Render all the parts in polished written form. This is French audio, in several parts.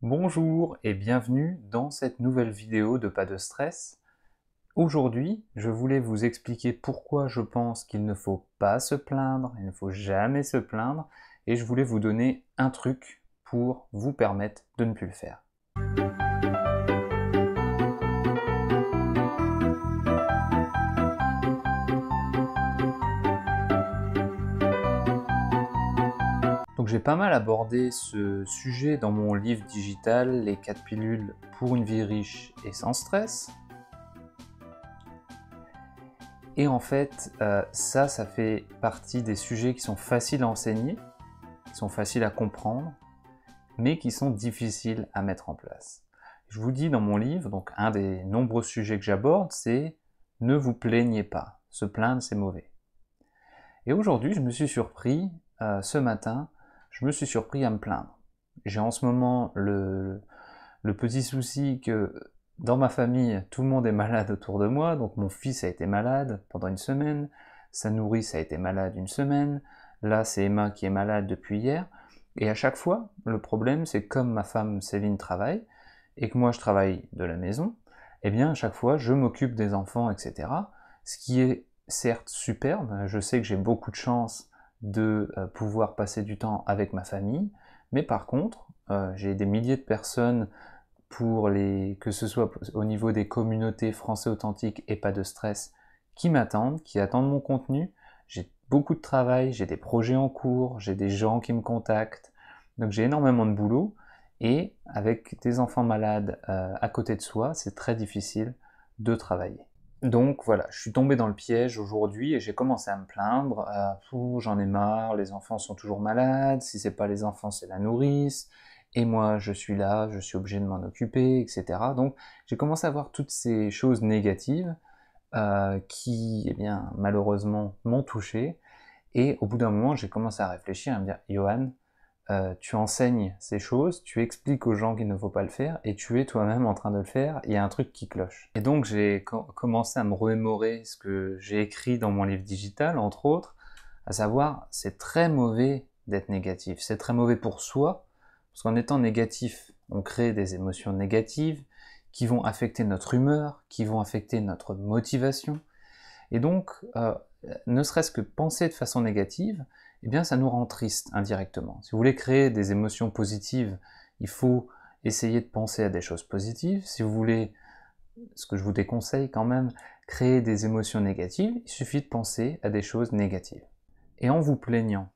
Bonjour et bienvenue dans cette nouvelle vidéo de Pas de stress. Aujourd'hui, je voulais vous expliquer pourquoi je pense qu'il ne faut pas se plaindre, il ne faut jamais se plaindre, et je voulais vous donner un truc pour vous permettre de ne plus le faire. Donc j'ai pas mal abordé ce sujet dans mon livre digital, les 4 pilules pour une vie riche et sans stress. Et en fait, ça fait partie des sujets qui sont faciles à enseigner, qui sont faciles à comprendre, mais qui sont difficiles à mettre en place. Je vous dis dans mon livre, donc un des nombreux sujets que j'aborde, c'est « Ne vous plaignez pas, se plaindre c'est mauvais ». Et aujourd'hui, je me suis surpris, ce matin, je me suis surpris à me plaindre. J'ai en ce moment le petit souci que dans ma famille, tout le monde est malade autour de moi, donc mon fils a été malade pendant une semaine, sa nourrice a été malade une semaine, là c'est Emma qui est malade depuis hier, et à chaque fois, le problème c'est que comme ma femme Céline travaille, et que moi je travaille de la maison, eh bien à chaque fois je m'occupe des enfants, etc. Ce qui est certes superbe, je sais que j'ai beaucoup de chance de pouvoir passer du temps avec ma famille, mais par contre, j'ai des milliers de personnes que ce soit au niveau des communautés français authentiques et pas de stress, qui m'attendent, qui attendent mon contenu. J'ai beaucoup de travail, j'ai des projets en cours, j'ai des gens qui me contactent, donc j'ai énormément de boulot, et avec des enfants malades à côté de soi, c'est très difficile de travailler. Donc voilà, je suis tombé dans le piège aujourd'hui et j'ai commencé à me plaindre, j'en ai marre, les enfants sont toujours malades, si c'est pas les enfants c'est la nourrice, et moi je suis là, je suis obligé de m'en occuper, etc. Donc j'ai commencé à voir toutes ces choses négatives qui, eh bien, malheureusement m'ont touché, et au bout d'un moment j'ai commencé à réfléchir, à me dire, Johan, tu enseignes ces choses, tu expliques aux gens qu'il ne faut pas le faire, et tu es toi-même en train de le faire, il y a un truc qui cloche. Et donc j'ai commencé à me remémorer ce que j'ai écrit dans mon livre digital, entre autres, à savoir, c'est très mauvais d'être négatif, c'est très mauvais pour soi, parce qu'en étant négatif, on crée des émotions négatives, qui vont affecter notre humeur, qui vont affecter notre motivation, et donc, ne serait-ce que penser de façon négative, eh bien ça nous rend triste indirectement. Si vous voulez créer des émotions positives, il faut essayer de penser à des choses positives. Si vous voulez, ce que je vous déconseille quand même, créer des émotions négatives, il suffit de penser à des choses négatives. Et en vous plaignant,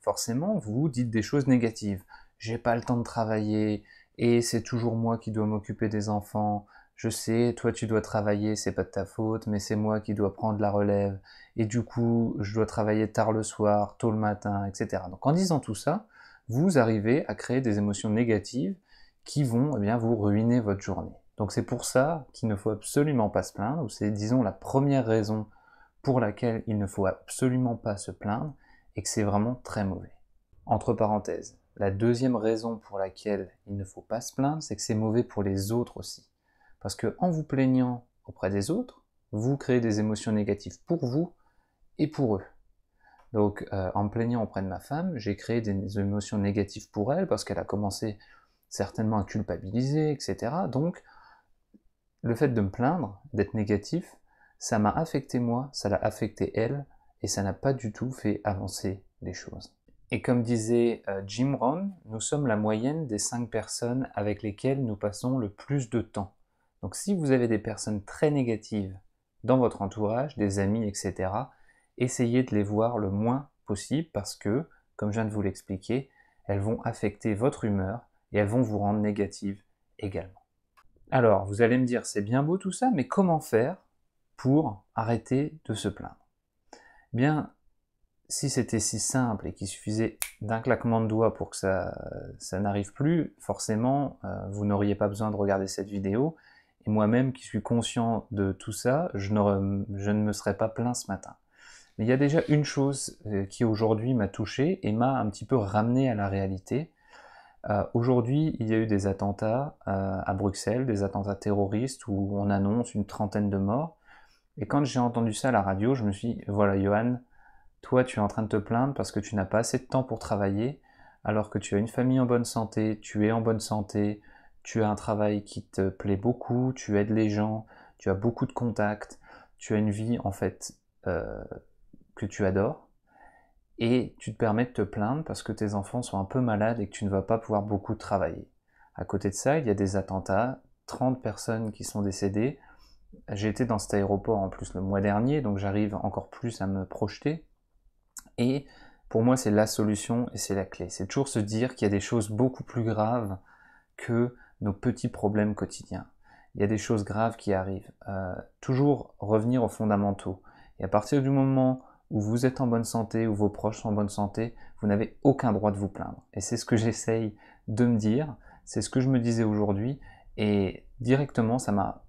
forcément, vous dites des choses négatives. J'ai pas le temps de travailler, et c'est toujours moi qui dois m'occuper des enfants. Je sais, toi tu dois travailler, c'est pas de ta faute, mais c'est moi qui dois prendre la relève. Et du coup, je dois travailler tard le soir, tôt le matin, etc. Donc en disant tout ça, vous arrivez à créer des émotions négatives qui vont, eh bien, vous ruiner votre journée. Donc c'est pour ça qu'il ne faut absolument pas se plaindre, ou c'est, disons, la première raison pour laquelle il ne faut absolument pas se plaindre, et que c'est vraiment très mauvais. Entre parenthèses, la deuxième raison pour laquelle il ne faut pas se plaindre, c'est que c'est mauvais pour les autres aussi. Parce que en vous plaignant auprès des autres, vous créez des émotions négatives pour vous et pour eux. Donc en me plaignant auprès de ma femme, j'ai créé des émotions négatives pour elle, parce qu'elle a commencé certainement à culpabiliser, etc. Donc le fait de me plaindre, d'être négatif, ça m'a affecté moi, ça l'a affecté elle, et ça n'a pas du tout fait avancer les choses. Et comme disait Jim Rohn, nous sommes la moyenne des 5 personnes avec lesquelles nous passons le plus de temps. Donc si vous avez des personnes très négatives dans votre entourage, des amis, etc., essayez de les voir le moins possible, parce que, comme je viens de vous l'expliquer, elles vont affecter votre humeur et elles vont vous rendre négative également. Alors, vous allez me dire, c'est bien beau tout ça, mais comment faire pour arrêter de se plaindre? Bien, si c'était si simple et qu'il suffisait d'un claquement de doigts pour que ça n'arrive plus, forcément, vous n'auriez pas besoin de regarder cette vidéo, et moi-même qui suis conscient de tout ça, je ne me serais pas plaint ce matin. Mais il y a déjà une chose qui aujourd'hui m'a touché et m'a un petit peu ramené à la réalité. Aujourd'hui, il y a eu des attentats à Bruxelles, des attentats terroristes où on annonce une 30aine de morts. Et quand j'ai entendu ça à la radio, je me suis dit, voilà Johan, toi tu es en train de te plaindre parce que tu n'as pas assez de temps pour travailler, alors que tu as une famille en bonne santé, tu es en bonne santé, tu as un travail qui te plaît beaucoup, tu aides les gens, tu as beaucoup de contacts, tu as une vie en fait que tu adores, et tu te permets de te plaindre parce que tes enfants sont un peu malades et que tu ne vas pas pouvoir beaucoup travailler. À côté de ça, il y a des attentats, 30 personnes qui sont décédées. J'ai été dans cet aéroport en plus le mois dernier, donc j'arrive encore plus à me projeter. Et pour moi, c'est la solution et c'est la clé. C'est toujours se dire qu'il y a des choses beaucoup plus graves que nos petits problèmes quotidiens. Il y a des choses graves qui arrivent. Toujours revenir aux fondamentaux. Et à partir du moment où vous êtes en bonne santé, où vos proches sont en bonne santé, vous n'avez aucun droit de vous plaindre. Et c'est ce que j'essaye de me dire, c'est ce que je me disais aujourd'hui, et directement ça m'a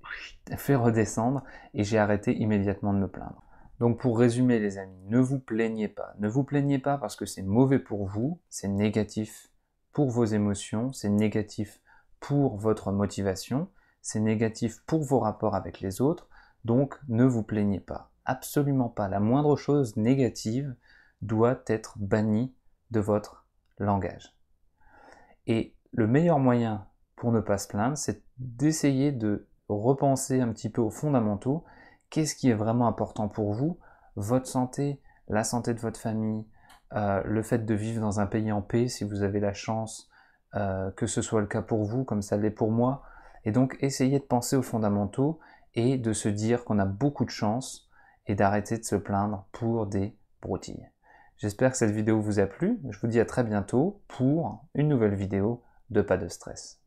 fait redescendre et j'ai arrêté immédiatement de me plaindre. Donc pour résumer les amis, ne vous plaignez pas. Ne vous plaignez pas parce que c'est mauvais pour vous, c'est négatif pour vos émotions, c'est négatif pour votre motivation, c'est négatif pour vos rapports avec les autres, donc ne vous plaignez pas. Absolument pas. La moindre chose négative doit être bannie de votre langage. Et le meilleur moyen pour ne pas se plaindre, c'est d'essayer de repenser un petit peu aux fondamentaux. Qu'est-ce qui est vraiment important pour vous? Votre santé, la santé de votre famille, le fait de vivre dans un pays en paix, si vous avez la chance que ce soit le cas pour vous, comme ça l'est pour moi. Et donc, essayez de penser aux fondamentaux et de se dire qu'on a beaucoup de chance et d'arrêter de se plaindre pour des broutilles. J'espère que cette vidéo vous a plu. Je vous dis à très bientôt pour une nouvelle vidéo de Pas de stress.